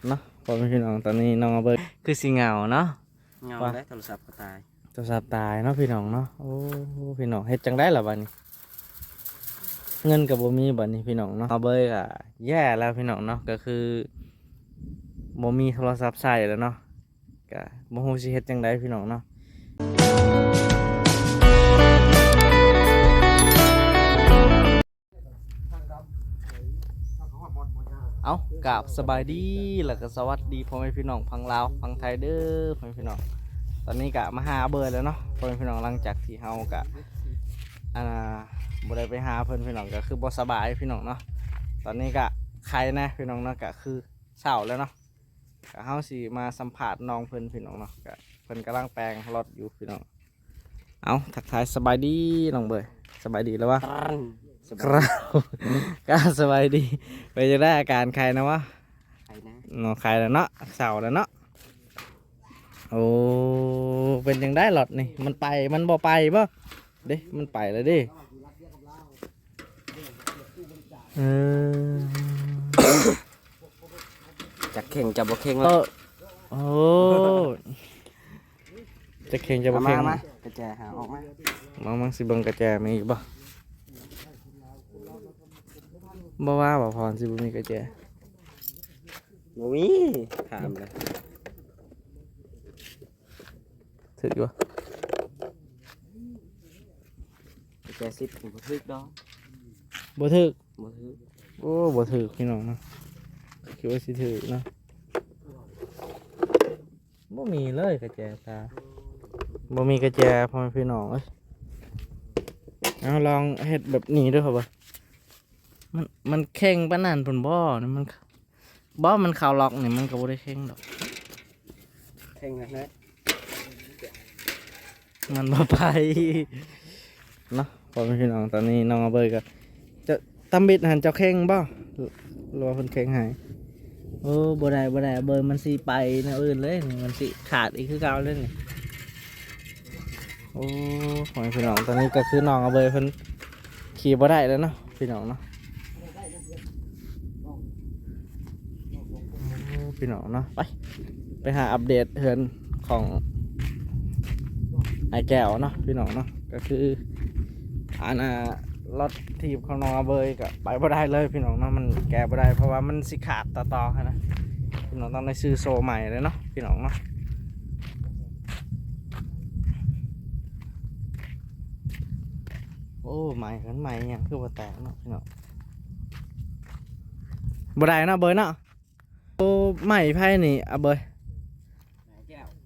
เนาะพอเป็นพี่น้องตอนนี้น้องเอาเบิร์คือสีเหงาเนาะเงาและโทรศัพท์ก็ตาย โทรศัพท์ตายเนาะพี่น้องเนาะโอ้พี่น้องเฮ็ดจังได้ล่ะบัดนี้เงินกับบ่มีบัดนี้พี่น้องเนาะเอาเบิร์ก็แย่แล้วพี่น้องเนาะก็คือบ่มีโทรศัพท์ใช้แล้วเนาะก็บ่ฮู้สิเฮ็ดจังไดพี่น้องเนาะเอากราบสบายดีแล้วก็สวัสดีพ่อแม่พี่น้องพังลาวพังไทยเด้อพ่อแม่พี่น้องตอนนี้กะมาหาเบิร์แล้วเนาะพ่อแม่พี่น้องหลังจากที่เฮากะบ่ได้ไปหาเพิ่นพี่น้องก็คือบ่สบายพี่น้องเนาะตอนนี้กะใครนะพี่น้องเนาะก็คือเช้าแล้วเนาะก็เฮาสิมาสัมภาษณ์น้องเพิ่นพี่น้องเนาะก็เพิ่นกำลังแปลงรถอยู่พี่น้องเอาทักทายสบายดีน้องเบิร์สบายดีแล้ววะครับก็สบายดีไปจะได้อาการใครนะวะ ใครนะ เนาะใครแล้วเนาะเสาแล้วเนาะโอ้เป็นยังได้หลอดนี่มันไปมันบ่ไปบ่เด้มันไปแล้วดิเออ จักเข่งจับบ่เข่ง เอ แล้ว อโอ้จะเข่งจะบ่ มา เข่ง มากระแจหาออกมา มังสิเบิ่งกระแจมีอีกบ่ว่าบ่พรสิบ่มีกระแจ บ่มีถามเลย ถึกอยู่ กระแจซิปถึงบ่ทึกดอก บ่ถึก บ่ทึก โอ้บ่ถึกพี่น้องเนาะคิดว่าสิถึกเนาะบ่มีเลยกระแจตาบ่มีกระแจพ่อแม่พี่น้องเอ้ยเอาลองเฮ็ดแบบนี้ด้วยครับบ่มันแข็งปานนั้นพุ่นบ่นี่มันบ่มันเข้าล็อกนี่มันก็บ่ได้แข็งดอก เข่งนะ มันบ่ไปเนาะพ่อแม่พี่น้องตอนนี้น้องเอาเบยก็จะตำบิดหันเจ้าแข็งบ่หรือว่าเพิ่นแข็งหายโอ้บ่ได้เบยมันสิไปแนวอื่นเลยนี่มันสิขาดอีกคือเก่าเลยนี่โอ้พ่อแม่พี่น้องตอนนี้ก็คือน้องเอาเบยเพิ่นขี่บ่ได้แล้วเนาะพี่น้องเนาะโอ้พี่น้องเนาะไปหาอัปเดตเฮือนของไอ้แก้วเนาะพี่น้องเนาะก็คือรถทีบของน้องอาเบยก็ไปบ่ได้เลยพี่น้องเนาะมันแก้บ่ได้เพราะว่ามันสิขาดต่อๆนะพี่น้องต้องได้ซื้อโซ่ใหม่เลยเนาะพี่น้องเนาะโอ้ใหม่กันใหม่ยังคือบ่แตกเนาะพี่น้องบ่ได้เนาะเบยเนาะโอ้ใหม่ไพ่นี่อาเบย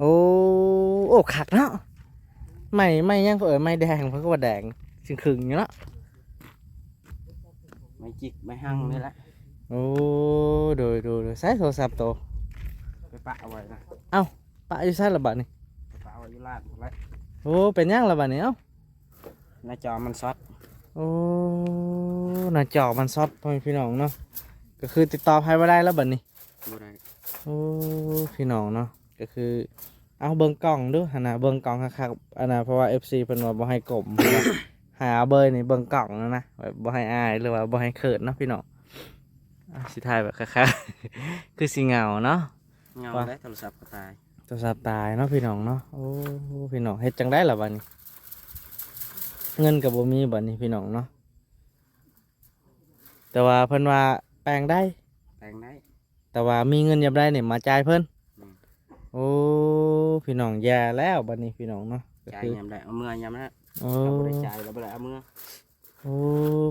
โอ้ขัดเนาะไม่ยังไม่แดงเพราะว่าแดงขึงอยู่เนาะ ไม่จิกไม่หั่งนี่แหละ โอ้ดูใช้โทรศัพท์โต ไปปะเอาไว้นะ เอ้าปะอยู่ใช้ระบาดนี่ ไปปะเอาไว้อยู่ลาดไว้ โอ้เป็นยังระบาดนี่เอ้า หน้าจอมันช็อต โอ้หน้าจอมันซอฟพ่อพี่น้องเนาะก็คือติดต่อใครไม่ได้แล้วบัดนี้ บ่ได้ โอ้พี่น้องเนาะก็คือเอาเบิ่งกล้องดูหนนะเบิ่งกล้องคักๆอันน่ะเพราะว่า FC เพิ่นว่าบ่ให้กลม หาเบยนี่เบิ่งกล้องนะแบบบ่ให้อายหรือว่าบ่ให้เขินเนาะพี่น้องสิถ่ายแบบคักๆ คือสิเหงาเนาะ เงาและโทรศัพท์ก็ตาย โทรศัพท์ตายเนาะพี่น้องเนาะโอ้พี่น้องเฮ็ดจังได้ล่ะบัดนี้เงินกับบ่มีบัดนี้พี่น้องเนาะแต่ว่าเพิ่นว่าแปลงได้ แต่งได้ แต่ว่ามีเงินยามได้เนี่ยมาจ่ายเพิ่น อืม โอ้พี่น้องแย่แล้วบัดนี้พี่น้องเนาะก็ จ่าย คือย ามได้เอาเมื่อยามนะ โอ้ เราบ่ได้จ่ายเราบ่ได้เอาเมื่อ โอ้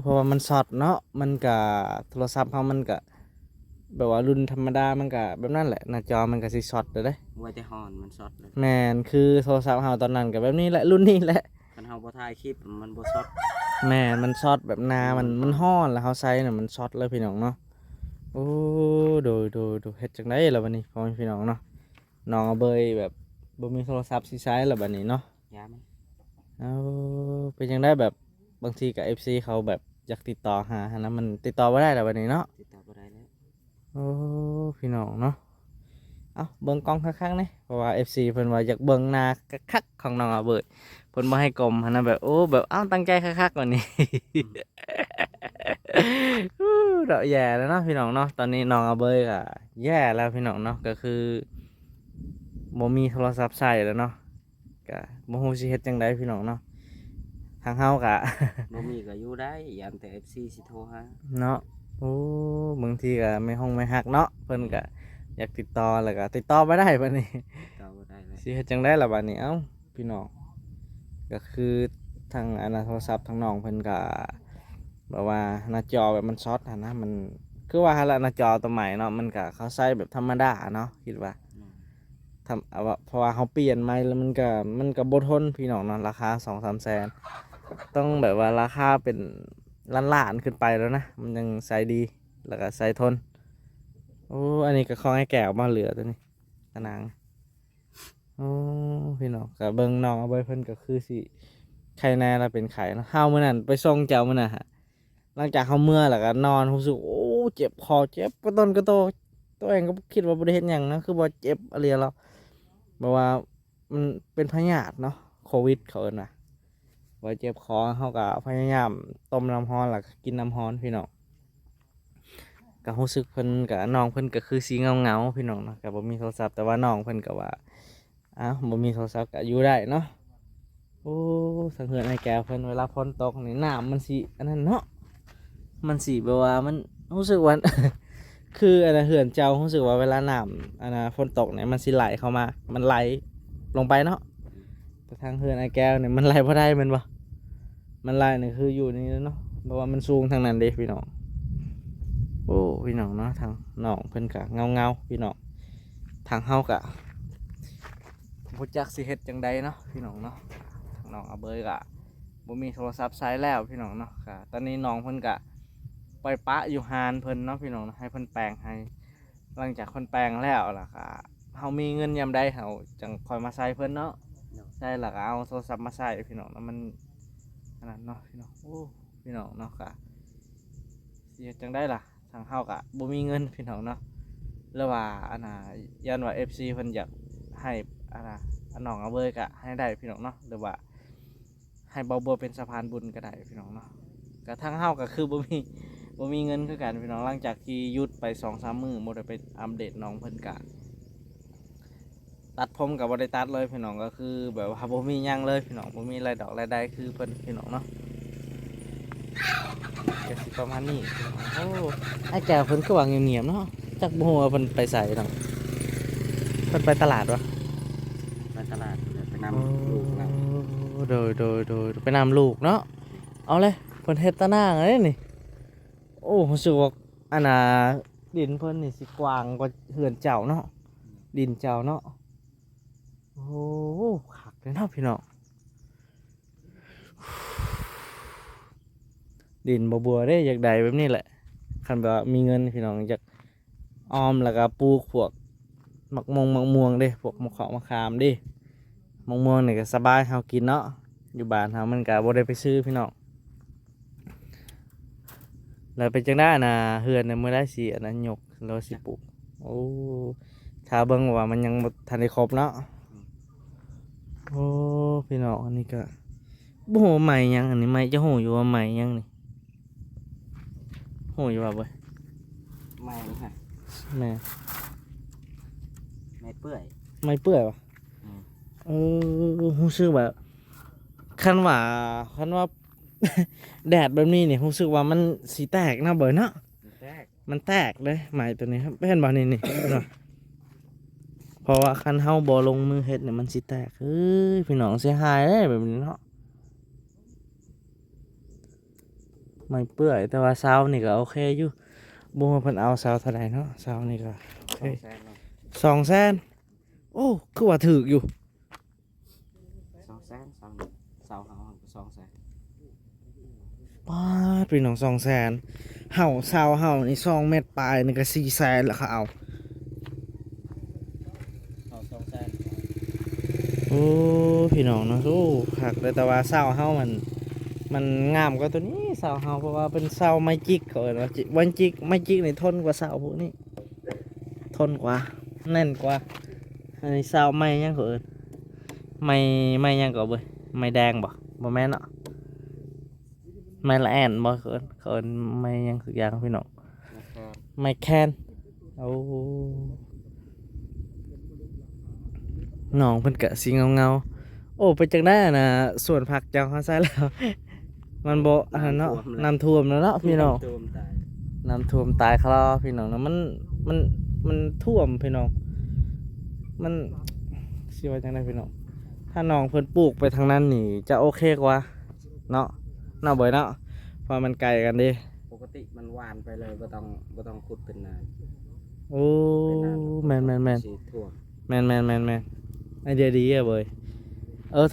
เพราะว่ามันช็อตเนาะมันก็โทรศัพท์เฮามันก็แบบว่ารุ่นธรรมดามันก็แบบนั้นแหละหน้าจอมันก็สิช็อตเด้อเด้ ไว้แต่ฮอนมันช็อตเลย แม่นคือโทรศัพท์เฮาตอนนั้นก็แบบนี้แหละรุ่นนี้แหละ คันเฮาบ่ถ่ายคลิปมันบ่ช็อต แม่นมันช็อตแบบนามันฮ้อนแล้วเฮาใส่น่ะมันช็อตเลยพี่น้องเนาะโอ้ดูเฮ็ดจังได๋ล่ะบัดนี้พ่อแม่พี่น้องเนาะน้องเอาเบยแบบบ่มีโทรศัพท์สิใช้แล้วบัดนี้เนาะ ยาม เอาเป็นจังได้แบบบางทีกับ FC เขาแบบอยากติดต่อหาหั้นนะมันติดต่อบ่ได้แล้วบัดนี้เนาะ ติดต่อบ่ได้แล้ว โอ้พี่น้องเนาะเอาเบิ่งกล้องคักๆนี่เพราะว่า FC เพิ่นว่าอยากเบิ่งหน้าคักๆของน้องเอาเบยเพิ่นบ่ให้กลมหันนะแบบโอ้แบบตั้งใจคักๆกว่านี้ เดาะแย่แล้วเนาะพี่น้องเนาะตอนนี้น้องอาเบยก็แย่แล้วพี่น้องเนาะก็คือบ่มีโทรศัพท์ใช้แล้วเนาะก็บ่ฮู้สิเฮ็ดจังไดพี่น้องเนาะทางเฮาก็ บ่มีก็อยู่ได้ยามแต่ FC สิโทรหา เนาะโอ้บางทีก็ไม่ห้องไม่ฮักเนาะเพิ่นก็อยากติดต่อแล้วก็ติดต่อบ่ได้บัดนี้ ต่อบ่ได้เลย สิเฮ็ดจังไดล่ะบัดนี้เอ้าพี่น้องก็คือทางอนาโทรศัพท์ทางน้องเพิ่นก็แบบว่าหน้าจอแบบมันช็อตหั้นนะมันคือว่าหั่นละหน้าจอตัวใหม่เนาะมันก็เขาใช้แบบธรรมดาเนาะคิดว่าทำเอาว่าเพราะว่าเขาเปลี่ยนใหม่แล้วมันก็บ่ทนพี่น้องเนาะราคา 2-3 แสนต้องแบบว่าราคาเป็นล้านๆขึ้นไปแล้วนะมันยังใช้ดีแล้วก็ใช้ทนโอ้อันนี้ก็ของไอ้แก้วมาเหลือตัวนี้ตะนางโอ้พี่น้องก็เบิ่งน้องเอาไว้เพิ่นก็คือสิไข่แน่ละเป็นไข่เนาะเฮามื้อนั้นไปส่งเจ้ามื้อน่ะฮะหลังจากเฮาเมื่อแล้วก็นอนรู้สึกโอ้เจ็บคอเจ็บกระต้นกระโตตัวเองก็คิดว่าบ่ได้เฮ็ดหยังนะคือบ่เจ็บอะไรหรอกเพราะว่ามันเป็นพยาธิเนาะโควิดเขาเอิ้นว่าว่าเจ็บคอเฮาก็พยายามต้มน้ำร้อนแล้วก็กินน้ำร้อนพี่น้องก็รู้สึกเพิ่นก็น้องเพิ่นก็คือสิเหงาๆพี่น้องเนาะก็บ่มีโทรศัพท์แต่ว่าน้องเพิ่นก็ว่าอ้าวบ่มีโทรศัพท์ก็อยู่ได้เนาะโอ้สังเฮือนไอ้แก้วเพิ่นเวลาฝนตกนี่น้ำมันสิอันนั้นเนาะมันสิแบบว่ามันรู้สึกว่า คืออันนะเหือนเจ้ารู้สึกว่าเวลาน้ำอันนะฝนตกเนี่ยมันสิไหลเข้ามามันไหลลงไปเนาะแต่ทางเหือนไอ้แก้วเนี่ยมันไหลพอได้มันบ่มันไหลเนี่ยคืออยู่นี่เนาะเพราะว่ามันสูงทางนั้นเด้พี่น้องโอ้พี่น้องเนาะทางน้องเพิ่นกะเงาพี่น้องทางเฮากะบ่จักสิเฮ็ดจังใดเนาะพี่น้องเนาะทางน้องอาเบยกะบ่มีโทรศัพท์ใช้แล้วพี่น้องเนาะกะตอนนี้น้องเพิ่นกะปล่อยปะอยู่ฮานเพิ่นเนาะพี่น้องเนาะให้เพิ่นแปลงให้หลังจากเพิ่นแปลงแล้วล่ะค่ะเฮามีเงินยามใดเฮาจังค่อยมาใช้เพิ่นเนาะใช่แล้วก็เอาโทรศัพท์มาใช้พี่น้องเนาะมันอันนั้นเนาะพี่น้องโอ้พี่น้องเนาะกะสิเฮ็ดจังได้ล่ะทางเฮากะบ่มีเงินพี่น้องเนาะแล้วว่าอันน่ะยันว่า FC เพิ่นอยากให้อันน่ะอันน้องเอาเบยกะให้ได้พี่น้องเนาะหรือว่าให้เบาบัวเป็นสะพานบุญก็ได้พี่น้องเนาะกะทางเฮาก็คือบ่มีเงินคือกันพี่น้องหลังจากที่หยุดไป 2-3 มื้อบ่ได้ไปอัปเดตน้องเพิ่นกะตัดผมก็บ่ได้ตัดเลยพี่น้องก็คือแบบว่าบ่มีหยังเลยพี่น้องบ่มีรายดอกรายได้คือเพิ่นพี่น้องเนาะก็สิประมาณนี้พี่น้องโอ้ไอ้แก้วเพิ่นคือว่าเงียบๆเนาะจักบ่ฮู้ว่าเพิ่นไปไสเนาะเพิ่นไปตลาดวะ ไปตลาดไปนำลูกนำ โดยไปนำลูกเนาะเอาเลยเพิ่นเฮ็ดตะนางเลยนี่โอ้รู้สึกว่าอันน่ะดินเพิ่นนี่สิกว้างกว่าเฮือนเจ้าเนาะดินเจ้าเนาะโอ้โหคักเลยเนาะพี่น้องดินบ่บัวเด้อยากได้แบบนี้แหละคันแบบว่ามีเงินพี่น้องอยากออมแล้วก็ปลูกพวกมะม่วงเด้พวกมะขามมะขามเด้มะม่วงนี่ก็สบายเฮากินเนาะอยู่บ้านเฮามันก็บ่ได้ไปซื้อพี่น้องแล้วเป็นจังได้นะเฮือนน่ะมื้อได้สิอันนั้นยกแล้วสิปลูกโอ้ถ้าเบิ่งว่ามันยังบ่ทันได้ครบเนาะโอ้พี่น้องอันนี้ก็บ่ฮู้ว่าใหม่หยังอันนี้ใหม่จะฮู้อยู่ว่าใหม่หยังนี่ฮู้อยู่ว่าเว้ย ไม่ฮะ แม่ ไม่เปื่อย ไม่เปื่อยวะ อืม เออรู้สึกแบบคันว่า แดดแบบนี้นี่รู้สึกว่ามันสีแตกนะเบยเนาะ แรก มันแตกเลยไหมตัวนี้ครับเห็นบ่นี่นี่ เนาะเพราะว่าคันเฮาบ่ลงมือเฮ็ดเนี่ยมันสิแตกเฮ้ยพี่น้องเสียหายเลยแบบนี้เนาะไม่เปื่อยแต่ว่าเสานี่ก็โอเคอยู่บ่ว่าเพิ่นเอาเสาเท่าใดเนาะเสานี่ก็โอเค 200,000 200,000โอ้คือว่าถูกอยู่ 200,000เสาเฮา200,000 ป้าดพี่น้อง200,000เห่าเสาเห่านี่2 เมตรปลายนี่ก็400,000แล้วเขาเอา เอา200,000 โอ้พี่น้องเนาะโอ้หักเลยแต่ว่าเสาเฮามันงามกว่าตัวนี้เสาเฮาเพราะว่าเป็นเสาไม้จิกเขาเอิ้นว่าจิวันจิกไม้จิกนี่ทนกว่าเสาพวกนี้ทนกว่าแน่นกว่าอันนี้เสาไม้หยังเขาเอิ้นไม้หยังก็เว้ยไม้แดงบ่แม่นเนาะไม้ละแอ่นบ่เขาเอิ้นไม้หยังคืออย่างพี่น้อง ไมแคนโอ้น้องเพิ่นกะสีเงาๆโอ้ไปจังได้อะนะส่วนผักเจ้าเขาใส่แล้ว มันบ่อันนั้นเนาะน้ำท่วมแล้วเนาะพี่น้อง ตัวมตาย น้ำท่วมตายคลอพี่น้องนะมันมันท่วมพี่น้องมันสิว่าจังไดพี่น้องถ้าน้องเพิ่นปลูกไปทางนั้นนี่จะโอเคกว่าเนาะเนาะบ่อยเนาะเพราะมันไกลกันเดิ ปกติมันหวานไปเลยบ่ต้องขุดเป็นนาน โอ้ เป็นนาน แมน สิท่วม แมนไอเดียดีอะเบย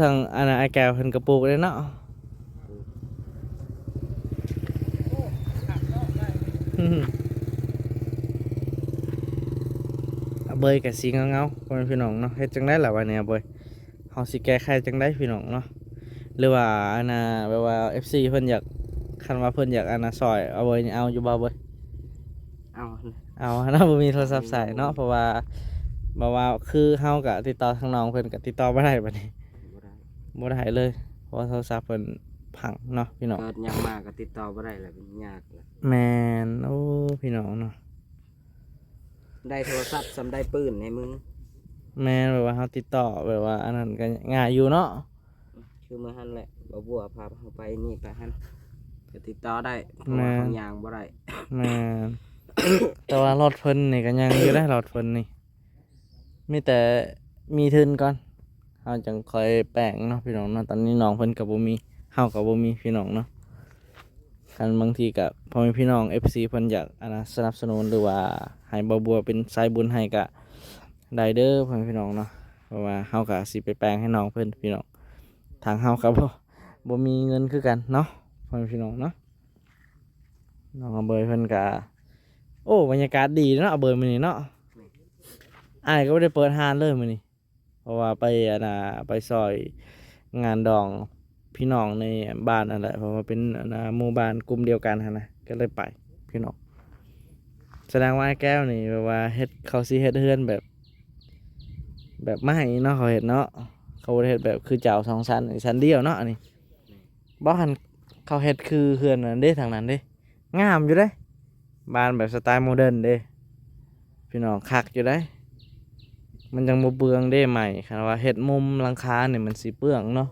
ทางอันนั้นไอแก้วเพิ่นกระปลูกเลยเนาะอะเบยกับสีเงาๆพ่อแม่พี่น้องเนาะเฮ็ดจังได๋ล่ะวันนี้อะเบยเฮาสิแก้ไขจังได๋พี่น้องเนาะหรือว่าอันน่ะแบบว่า FC เพิ่นอยากคันว่าเพิ่นอยากอันน่ะซอยเอาเบยนี่เอาอยู่บ่เบย เอา เอาเนาะบ่มีโทรศัพท์ใช้เนาะเพราะว่าคือเฮาก็ติดต่อทางน้องเพิ่นก็ติดต่อบ่ได้บัดนี้ บ่ได้ บ่ได้เลยเพราะว่าโทรศัพท์เพิ่นพังเนาะพี่น้อง เกิดหยังมาก็ติดต่อบ่ได้แล้วเป็นยากเลย แมนโอ้พี่น้องเนาะ ได้โทรศัพท์สำได้ปืนให้มึง แมนแบบว่าเฮาติดต่อแบบว่าอันนั้นก็ง่ายอยู่เนาะ คือมื้อหันแหละบ่บัวพาเฮาไปนี่ไปหันก็ติดต่อได้เพราะว่าของยางบ่ได้ แมน แต่ว่ารถเพิ่นนี่ก็ยังอยู่ได้รถเพิ่นนี่มีแต่มีทุนก่อนเฮาจังค่อยแปลงเนาะพี่น้องเนาะตอนนี้น้องเพิ่นก็บ่มีเฮาก็บ่มีพี่น้องเนาะคันบางทีก็พ่อแม่พี่น้อง FC เพิ่นอยากอันนะสนับสนุนหรือว่าให้บ่บัวเป็นสายบุญให้ก็ได้เด้อพ่อแม่พี่น้องเนาะเพราะว่าเฮาก็สิไปแปลงให้น้องเพิ่นพี่น้องทางเฮาก็บ่มีเงินคือกันเนาะพ่อแม่พี่น้องเนาะน้องเอาเบยเพิ่นก็โอ้บรรยากาศดีเนาะเอาเบยมื้อนี้เนาะอ้ายก็บ่ได้เปิดร้านเลยมื้อนี้เพราะว่าไปอันน่ะไปซอยงานดองพี่น้องในบ้านนั่นแหละเพราะว่าเป็นอันน่ะหมู่บ้านกลุ่มเดียวกันหั่นนะก็เลยไปพี่น้องแสดงว่าไอ้แก้วนี่แบบว่าเฮ็ดเขาสิเฮ็ดเฮือนแบบไม้เนาะเขาเฮ็ดเนาะเขาบ่ได้เฮ็ดแบบคือเจ้าสองชั้นชั้นเดียวเนาะอันนี้บ่หันเขาเฮ็ดคือเฮือนนั่นเด้ทางนั้นเด้งามอยู่เด้บ้านแบบสไตล์โมเดิร์นเด้พี่น้องคักอยู่เด้มันยังบ่เปลืองเด้ใหม่คันว่าเฮ็ดมุมหลังคาเนี่ยมันสิเปลืองเนาะ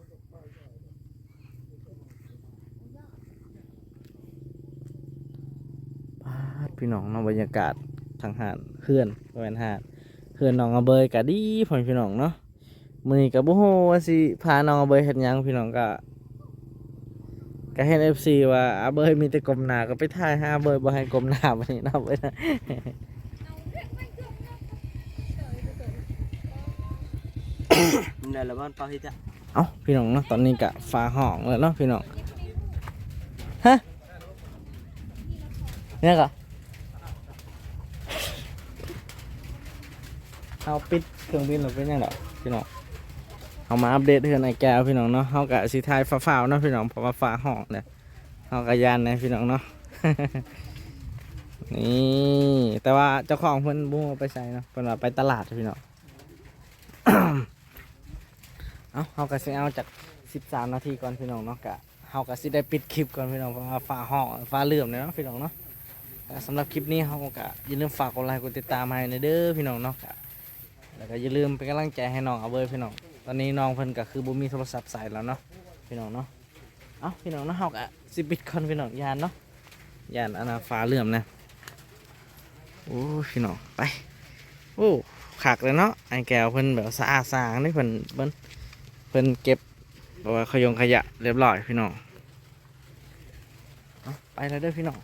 ปาดพี่น้องเนาะบรรยากาศทางหาดเฮือนบ่แม่นหาดเฮือนน้องอาเบยก็ดีพ่อพี่น้องเนาะมื้อนี้ก็บ่ฮู้ว่าสิพาน้องอาเบยเฮ็ดหยังพี่น้องก็เห็น FC ว่าอาเบยมีแต่ก้มหน้าก็ไปถ่ายหาอาเบยบ่ให้ก้มหน้าบัดนี้เนาะเบยนะ มันได้แล้วบ่เปาที่จะ เอ้าพี่น้องเนาะตอนนี้กะฟ้าห้องแล้วเนาะพี่น้องฮะเนี่ยกะเอาปิดเครื่องบินหรือเป็นยังไงพี่น้องเอามาอัปเดตเทือนไอ้แก้วพี่น้องเนาะเขากะสีไทายฟ้าวๆเนาะพี่น้องเพราะว่าฟ้าห้องเนี่ยเขากะยานนะพี่น้องเนาะ นี่แต่ว่าเจ้าของเพิ่นบุ้งไปใส่เนาะเพิ่นว่าไปตลาดพี่น้อง เอากะสิเอาจาก13 นาทีก่อนพี่น้องเนาะกะเฮากะสิได้ปิดคลิปก่อนพี่น้องเพราะว่าฟ้าห้องฟ้าเหลื่อมเลยเนาะพี่น้องเนาะสำหรับคลิปนี้เฮากะอย่าลืมฝากกดไลค์กดติดตามให้ในเด้อพี่น้องเนาะกะแล้วก็อย่าลืมเป็นกำลังใจให้น้องเอาเบอร์พี่น้องตอนนี้น้องเพิ่นก็คือบ่มีโทรศัพท์ใส่แล้วเนาะพี่น้องเนาะเอาพี่น้องเนาะเฮากะสิปิดก่อนพี่น้องยานเนาะยานอันน่ะฟ้าเหลื่อมนะโอ้พี่น้องไปโอ้คักเลยเนาะไอ้แก้วเพิ่นแบบสะอาดสะอาดนี่เพิ่นเก็บเพราะว่าขยะเรียบร้อยพี่น้องเอาไปแล้วเด้อพี่น้อง